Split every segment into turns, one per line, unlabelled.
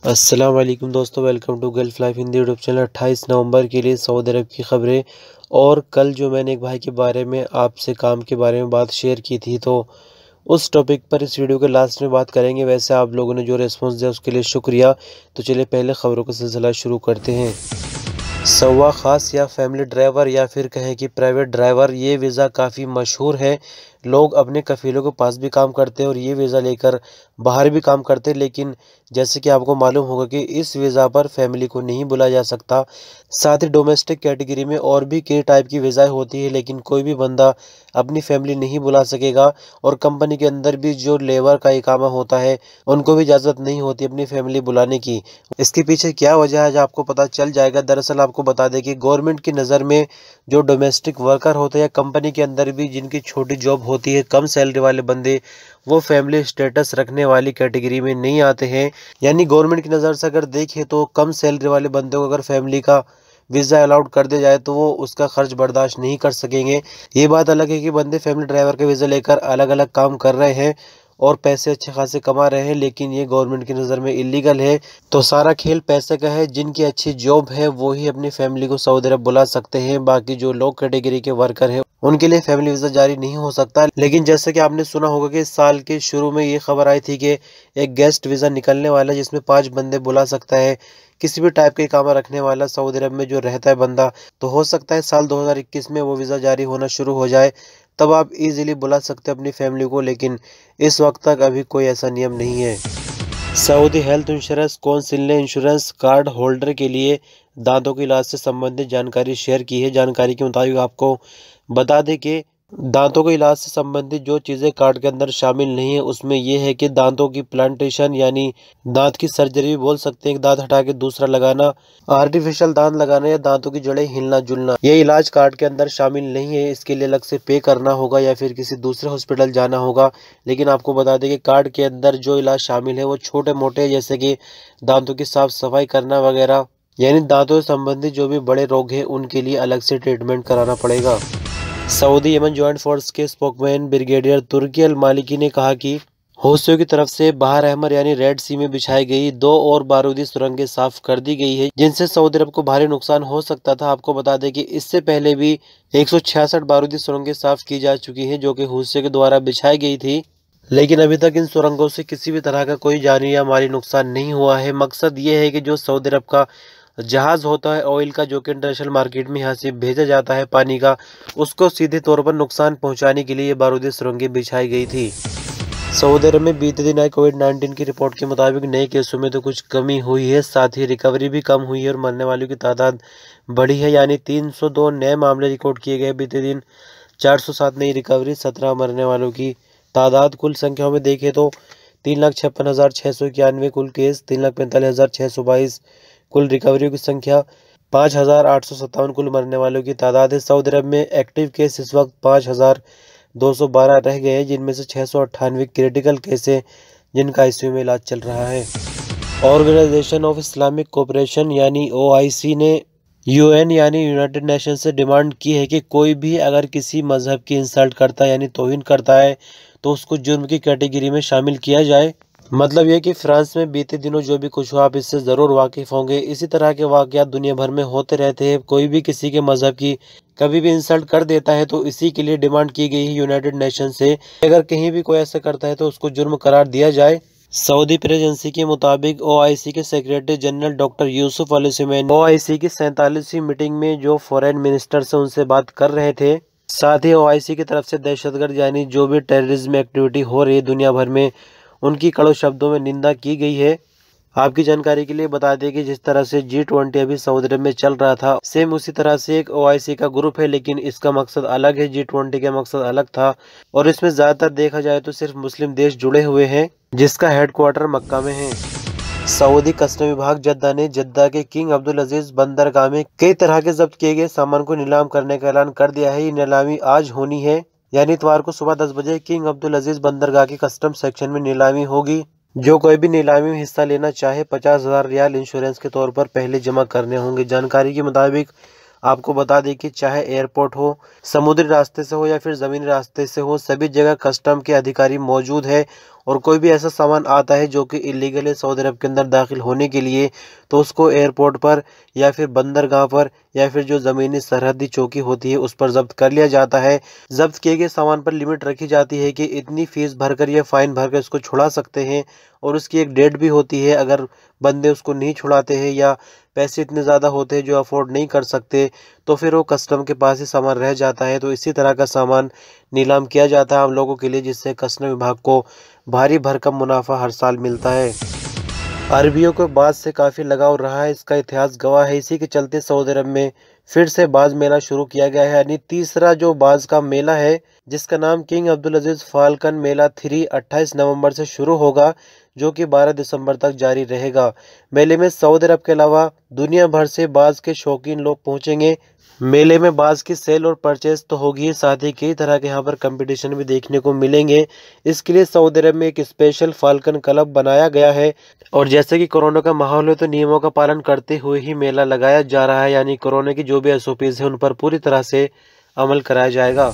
अस्सलाम वालेकुम दोस्तों, welcome to Gulf life Hindi YouTube channel. 28 नवंबर के लिए सऊदी अरब की खबरें। और कल जो मैंने एक भाई के बारे में आपसे काम के बारे में बात शेयर की थी, तो उस टॉपिक पर इस वीडियो के लास्ट में बात करेंगे। वैसे आप लोगों ने जो रिस्पांस दिया उसके लिए शुक्रिया। तो चलिए पहले खबरों का सिलसिला शुरू करते हैं। सवा खास या फैमिली ड्राइवर या फिर कहें कि प्राइवेट ड्राइवर, ये वीज़ा काफ़ी मशहूर है। लोग अपने कफ़ीलों के पास भी काम करते हैं और ये वीज़ा लेकर बाहर भी काम करते हैं। लेकिन जैसे कि आपको मालूम होगा कि इस वीज़ा पर फैमिली को नहीं बुलाया जा सकता। साथ ही डोमेस्टिक कैटेगरी में और भी कई टाइप की वीज़ाएँ होती है, लेकिन कोई भी बंदा अपनी फैमिली नहीं बुला सकेगा। और कंपनी के अंदर भी जो लेबर का इकामा होता है, उनको भी इजाज़त नहीं होती अपनी फैमिली बुलाने की। इसके पीछे क्या वजह है, जो आपको पता चल जाएगा। दरअसल आपको बता दें कि गवर्नमेंट की नज़र में जो डोमेस्टिक वर्कर होते हैं, कंपनी के अंदर भी जिनकी छोटी जॉब होती है, कम सैलरी वाले बंदे, वो फैमिली स्टेटस रखने वाली कैटेगरी में नहीं आते हैं। यानी गवर्नमेंट की नज़र से अगर देखें तो कम सैलरी वाले बंदे को अगर फैमिली का वीज़ा अलाउड कर दिया जाए तो वो उसका खर्च बर्दाश्त नहीं कर सकेंगे। ये बात अलग है कि बंदे फैमिली ड्राइवर का वीज़ा लेकर अलग अलग काम कर रहे हैं और पैसे अच्छे खासे कमा रहे हैं, लेकिन ये गवर्नमेंट की नज़र में इलीगल है। तो सारा खेल पैसे का है। जिनकी अच्छी जॉब है वो ही अपनी फैमिली को सऊदी अरब बुला सकते हैं। बाकी जो लो कैटेगरी के वर्कर हैं उनके लिए फैमिली वीज़ा जारी नहीं हो सकता। लेकिन जैसे कि आपने सुना होगा कि इस साल के शुरू में ये खबर आई थी कि एक गेस्ट वीज़ा निकलने वाला है, जिसमें 5 बंदे बुला सकता है किसी भी टाइप का इकामा रखने वाला सऊदी अरब में जो रहता है बंदा। तो हो सकता है साल 2021 में वो वीज़ा जारी होना शुरू हो जाए, तब आप इजीली बुला सकते हैं अपनी फैमिली को। लेकिन इस वक्त तक अभी कोई ऐसा नियम नहीं है। सऊदी हेल्थ इंश्योरेंस काउंसिल ने इंश्योरेंस कार्ड होल्डर के लिए दांतों के इलाज से संबंधित जानकारी शेयर की है। जानकारी के मुताबिक आपको बता दें कि दांतों के इलाज से संबंधित जो चीज़ें कार्ड के अंदर शामिल नहीं है, उसमें यह है कि दांतों की प्लांटेशन, यानी दांत की सर्जरी भी बोल सकते हैं, एक दांत हटा के दूसरा लगाना, आर्टिफिशियल दांत लगाना या दांतों की जड़ें हिलना जुलना, ये इलाज कार्ड के अंदर शामिल नहीं है। इसके लिए अलग से पे करना होगा या फिर किसी दूसरे हॉस्पिटल जाना होगा। लेकिन आपको बता दें कि कार्ड के अंदर जो इलाज शामिल है वो छोटे मोटे, जैसे कि दांतों की साफ सफाई करना वगैरह, यानी दांतों से संबंधित जो भी बड़े रोग हैं उनके लिए अलग से ट्रीटमेंट कराना पड़ेगा। सऊदी यमन ज्वाइंट फोर्स के स्पोकमैन ब्रिगेडियर तुर्की अल मालिकी ने कहा कि हौसियों की तरफ से बहर अहमर यानी रेड सी में बिछाई गई 2 और बारूदी सुरंगें साफ कर दी गई है, जिनसे सऊदी अरब को भारी नुकसान हो सकता था। आपको बता दें कि इससे पहले भी 166 बारूदी सुरंगें साफ की जा चुकी हैं, जो कि हौसियों के द्वारा बिछाई गई थी। लेकिन अभी तक इन सुरंगों से किसी भी तरह का कोई जानी या माली नुकसान नहीं हुआ है। मकसद ये है कि जो सऊदी अरब का जहाज होता है ऑयल का, जो कि इंटरनेशनल मार्केट में यहाँ से भेजा जाता है पानी का, उसको सीधे तौर पर नुकसान पहुंचाने के लिए ये बारूदी सुरंगें बिछाई गई थी। सऊदी अरब में बीते दिन आई कोविड-19 की रिपोर्ट के मुताबिक नए केसों में तो कुछ कमी हुई है, साथ ही रिकवरी भी कम हुई है और मरने वालों की तादाद बढ़ी है। यानी 302 नए मामले रिकॉर्ड किए गए बीते दिन, 407 नई रिकवरी, 17 मरने वालों की तादाद। कुल संख्याओं में देखें तो 3,56,691 कुल केस, 3,45,622 कुल रिकवरियों की संख्या, 5,857 कुल मरने वालों की तादाद है। सऊदी अरब में एक्टिव केस इस वक्त 5,212 रह गए हैं, जिनमें से 698 क्रिटिकल केस हैं जिनका आईसीयू में इलाज चल रहा है। ऑर्गेनाइजेशन ऑफ इस्लामिक कोऑपरेशन यानी ओआईसी ने यूएन यानी यूनाइटेड नेशन से डिमांड की है कि कोई भी अगर किसी मजहब की इंसल्ट करता है यानी तौहीन करता है तो उसको जुर्म की कैटेगरी में शामिल किया जाए। मतलब ये कि फ्रांस में बीते दिनों जो भी कुछ हुआ, आप इससे ज़रूर वाकिफ़ होंगे। इसी तरह के वाक़यात दुनिया भर में होते रहते हैं। कोई भी किसी के मज़हब की कभी भी इंसल्ट कर देता है तो इसी के लिए डिमांड की गई है यूनाइटेड नेशन से, अगर कहीं भी कोई ऐसा करता है तो उसको जुर्म करार दिया जाए। सऊदी प्रेस एजेंसी के मुताबिक ओआईसी के सेक्रेटरी जनरल डॉक्टर यूसुफ अल सुमैनी ओआईसी की 47वीं मीटिंग में जो फॉरेन मिनिस्टर से उनसे बात कर रहे थे। साथ ही ओआईसी की तरफ से दहशतगर्द यानी जो भी टेररिज्म एक्टिविटी हो रही है दुनिया भर में, उनकी कड़े शब्दों में निंदा की गई है। आपकी जानकारी के लिए बता दें कि जिस तरह से G20 अभी सऊदी अरब में चल रहा था, सेम उसी तरह से एक ओआईसी का ग्रुप है, लेकिन इसका मकसद अलग है। G20 का मकसद अलग था और इसमें ज़्यादातर देखा जाए तो सिर्फ मुस्लिम देश जुड़े हुए हैं, जिसका हेडक्वार्टर मक्का में है। सऊदी कस्टम विभाग जद्दा ने जद्दा के किंग अब्दुल अजीज बंदरगाह में कई तरह के जब्त किए गए सामान को नीलाम करने का ऐलान कर दिया है। ये नीलामी आज होनी है, यानी इतवार को सुबह 10 बजे किंग अब्दुल अजीज बंदरगाह के कस्टम सेक्शन में नीलामी होगी। जो कोई भी नीलामी में हिस्सा लेना चाहे 50,000 रियाल इंश्योरेंस के तौर पर पहले जमा करने होंगे। जानकारी के मुताबिक आपको बता दें कि चाहे एयरपोर्ट हो, समुद्री रास्ते से हो या फिर ज़मीनी रास्ते से हो, सभी जगह कस्टम के अधिकारी मौजूद है और कोई भी ऐसा सामान आता है जो कि इलीगल है सऊदी अरब के अंदर दाखिल होने के लिए, तो उसको एयरपोर्ट पर या फिर बंदरगाह पर या फिर जो ज़मीनी सरहदी चौकी होती है उस पर जब्त कर लिया जाता है। जब्त किए गए सामान पर लिमिट रखी जाती है कि इतनी फ़ीस भरकर या फ़ाइन भरकर इसको छुड़ा सकते हैं, और उसकी एक डेट भी होती है। अगर बंदे उसको नहीं छुड़ाते हैं या पैसे इतने ज़्यादा होते हैं जो अफोर्ड नहीं कर सकते, तो फिर वो कस्टम के पास ही सामान रह जाता है। तो इसी तरह का सामान नीलाम किया जाता है आम लोगों के लिए, जिससे कस्टम विभाग को भारी भरकम मुनाफा हर साल मिलता है। अरबियों को बाज से काफ़ी लगाव रहा है, इसका इतिहास गवाह है। इसी के चलते सऊदी अरब में फिर से बाज मेला शुरू किया गया है, यानी तीसरा जो बाज का मेला है, जिसका नाम किंग अब्दुल अजीज फाल्कन मेला 3 28 नवंबर से शुरू होगा, जो कि 12 दिसंबर तक जारी रहेगा। मेले में सऊदी अरब के अलावा दुनिया भर से बाज के शौकीन लोग पहुंचेंगे। मेले में बाज की सेल और परचेज तो होगी, साथ ही कई तरह के यहाँ पर कंपटीशन भी देखने को मिलेंगे। इसके लिए सऊदी अरब में एक स्पेशल फाल्कन क्लब बनाया गया है, और जैसे कि कोरोना का माहौल है तो नियमों का पालन करते हुए ही मेला लगाया जा रहा है, यानी कोरोना की जो भी SOPs है उन पर पूरी तरह से अमल कराया जाएगा।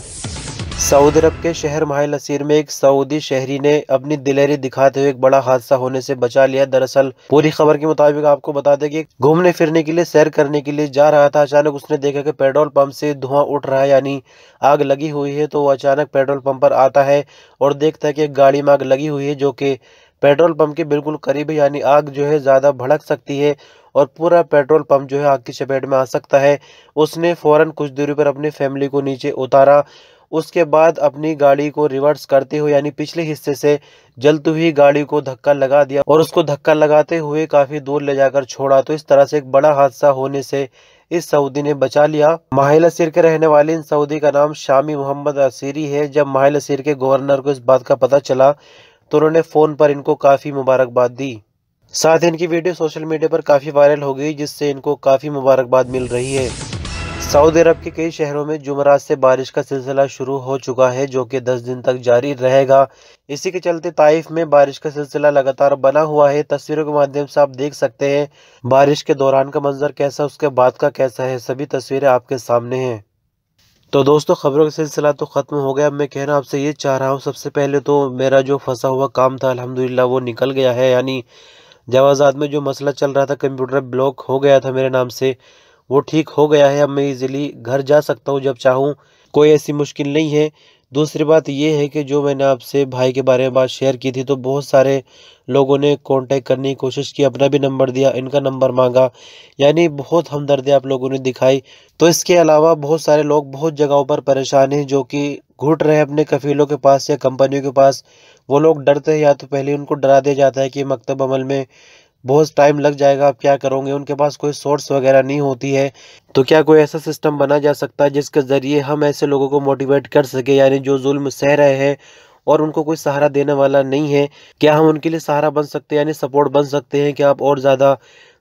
सऊदी अरब के शहर माहिल असीर में एक सऊदी शहरी ने अपनी दिलेरी दिखाते हुए एक बड़ा हादसा होने से बचा लिया। दरअसल पूरी खबर के मुताबिक आपको बता दें कि घूमने फिरने के लिए, सैर करने के लिए जा रहा था। अचानक उसने देखा कि पेट्रोल पंप से धुआं उठ रहा है, यानी आग लगी हुई है। तो वो अचानक पेट्रोल पंप पर आता है और देखता है कि एक गाड़ी में आग लगी हुई है जो कि पेट्रोल पंप के बिल्कुल करीब है, यानी आग जो है ज़्यादा भड़क सकती है और पूरा पेट्रोल पंप जो है आग की चपेट में आ सकता है। उसने फौरन कुछ दूरी पर अपनी फैमिली को नीचे उतारा। उसके बाद अपनी गाड़ी को रिवर्स करते हुए, यानी पिछले हिस्से से जलती हुई गाड़ी को धक्का लगा दिया और उसको धक्का लगाते हुए काफी दूर ले जाकर छोड़ा। तो इस तरह से एक बड़ा हादसा होने से इस सऊदी ने बचा लिया। माहिल असीर के रहने वाले इन सऊदी का नाम शामी मोहम्मद असीरी है। जब माहिल असीर के गवर्नर को इस बात का पता चला तो उन्होंने फोन पर इनको काफी मुबारकबाद दी। साथ ही इनकी वीडियो सोशल मीडिया पर काफी वायरल हो गई, जिससे इनको काफी मुबारकबाद मिल रही है। सऊदी अरब के कई शहरों में जुमेरात से बारिश का सिलसिला शुरू हो चुका है, जो कि 10 दिन तक जारी रहेगा। इसी के चलते ताइफ में बारिश का सिलसिला लगातार बना हुआ है। तस्वीरों के माध्यम से आप देख सकते हैं बारिश के दौरान का मंजर कैसा, उसके बाद का कैसा है। सभी तस्वीरें आपके सामने हैं। तो दोस्तों, खबरों का सिलसिला तो ख़त्म हो गया। अब मैं कहना आपसे ये चाह रहा हूँ, सबसे पहले तो मेरा जो फंसा हुआ काम था अल्हम्दुलिल्लाह वो निकल गया है, यानी जवाज़ात में जो मसला चल रहा था, कंप्यूटर ब्लॉक हो गया था मेरे नाम से, वो ठीक हो गया है। अब मैं इजीली घर जा सकता हूँ जब चाहूँ, कोई ऐसी मुश्किल नहीं है। दूसरी बात ये है कि जो मैंने आपसे भाई के बारे में बात शेयर की थी, तो बहुत सारे लोगों ने कांटेक्ट करने की कोशिश की, अपना भी नंबर दिया, इनका नंबर मांगा, यानी बहुत हमदर्दी आप लोगों ने दिखाई। तो इसके अलावा बहुत सारे लोग बहुत जगहों पर परेशान हैं, जो कि घुट रहे हैं अपने कफ़ीलों के पास या कंपनियों के पास। वो लोग डरते हैं, या तो पहले उनको डरा दिया जाता है कि मकतब अमल में बहुत टाइम लग जाएगा, आप क्या करोगे। उनके पास कोई सोर्स वगैरह नहीं होती है। तो क्या कोई ऐसा सिस्टम बना जा सकता है जिसके ज़रिए हम ऐसे लोगों को मोटिवेट कर सके, यानी जो जुल्म सह रहे हैं और उनको कोई सहारा देने वाला नहीं है, क्या हम उनके लिए सहारा बन सकते हैं, यानी सपोर्ट बन सकते हैं कि आप और ज़्यादा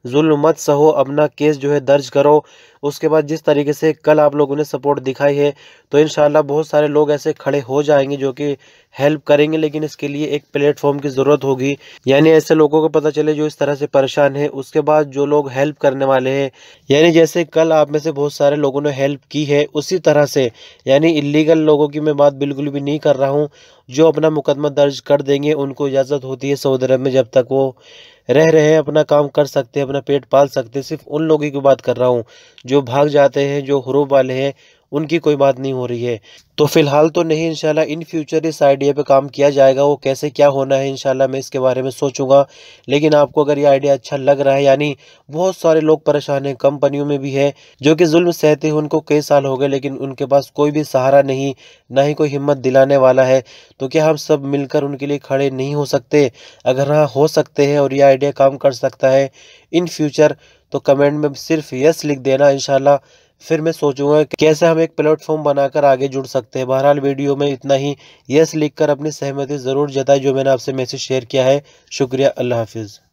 जुल्म मत सहो, अपना केस जो है दर्ज करो। उसके बाद जिस तरीके से कल आप लोगों ने सपोर्ट दिखाई है, तो इंशाल्लाह बहुत सारे लोग ऐसे खड़े हो जाएंगे जो कि हेल्प करेंगे। लेकिन इसके लिए एक प्लेटफॉर्म की ज़रूरत होगी, यानी ऐसे लोगों को पता चले जो इस तरह से परेशान है। उसके बाद जो लोग हेल्प करने वाले हैं, यानी जैसे कल आप में से बहुत सारे लोगों ने हेल्प की है, उसी तरह से, यानी इलीगल लोगों की मैं बात बिल्कुल भी नहीं कर रहा हूँ। जो अपना मुकदमा दर्ज कर देंगे उनको इजाज़त होती है सऊदी अरब में, जब तक वो रह रहे हैं, अपना काम कर सकते हैं, अपना पेट पाल सकते हैं। सिर्फ उन लोगों की बात कर रहा हूँ जो भाग जाते हैं, जो हुरूब वाले हैं, उनकी कोई बात नहीं हो रही है। तो फिलहाल तो नहीं, इंशाल्लाह इन फ्यूचर इस आइडिया पे काम किया जाएगा। वो कैसे क्या होना है इंशाल्लाह मैं इसके बारे में सोचूंगा। लेकिन आपको अगर ये आइडिया अच्छा लग रहा है, यानी बहुत सारे लोग परेशान हैं, कंपनियों में भी है जो कि जुल्म सहते हैं, उनको कई साल हो गए लेकिन उनके पास कोई भी सहारा नहीं, ना ही कोई हिम्मत दिलाने वाला है। तो क्या हम सब मिलकर उनके लिए खड़े नहीं हो सकते? अगर हाँ हो सकते हैं और ये आइडिया काम कर सकता है इन फ्यूचर, तो कमेंट में सिर्फ यस लिख देना। इंशाल्लाह फिर मैं सोचूंगा कि कैसे हम एक प्लेटफॉर्म बनाकर आगे जुड़ सकते हैं। बहरहाल वीडियो में इतना ही। यस लिखकर अपनी सहमति ज़रूर जताएं जो मैंने आपसे मैसेज शेयर किया है। शुक्रिया। अल्लाह हाफिज़।